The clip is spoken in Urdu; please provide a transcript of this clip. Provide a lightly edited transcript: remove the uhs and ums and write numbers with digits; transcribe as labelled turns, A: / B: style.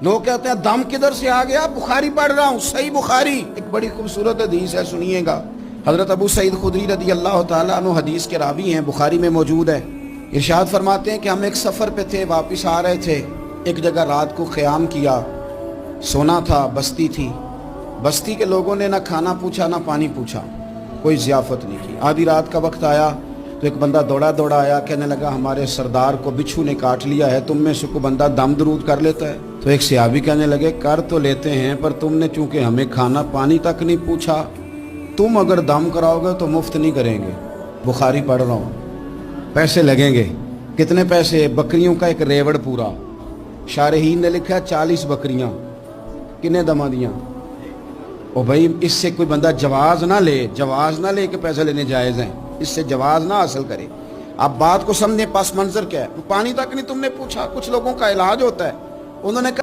A: لوگ کہتے ہیں دم کدھر سے آ گیا؟ بخاری پڑھ رہا ہوں، صحیح بخاری، ایک بڑی خوبصورت حدیث ہے، سنیے گا۔ حضرت ابو سعید خدری رضی اللہ تعالیٰ عنہ حدیث کے راوی ہیں، بخاری میں موجود ہے۔ ارشاد فرماتے ہیں کہ ہم ایک سفر پہ تھے، واپس آ رہے تھے، ایک جگہ رات کو قیام کیا، سونا تھا، بستی تھی، بستی کے لوگوں نے نہ کھانا پوچھا نہ پانی پوچھا، کوئی ضیافت نہیں کی۔ آدھی رات کا وقت آیا تو ایک بندہ دوڑا دوڑا آیا، کہنے لگا ہمارے سردار کو بچھو نے کاٹ لیا ہے، تم میں سے کوئی بندہ دم درود کر لیتا ہے؟ تو ایک صحابی کہنے لگے کر تو لیتے ہیں، پر تم نے چونکہ ہمیں کھانا پانی تک نہیں پوچھا، تم اگر دم کراؤ گے تو مفت نہیں کریں گے، بخاری پڑھ رہا ہوں، پیسے لگیں گے۔ کتنے پیسے؟ بکریوں کا ایک ریوڑ پورا۔ شارحین نے لکھا 40 بکریاں، کنے دما دیاں؟ او بھائی اس سے کوئی بندہ جواز نہ لے کہ پیسے لینے جائز ہیں، اس سے جواز نہ حاصل کرے۔ اب بات کو سمجھیں، پس منظر کیا ہے؟ پانی تک نہیں تم نے پوچھا۔ کچھ لوگوں کا علاج ہوتا ہے، انہوں نے کہا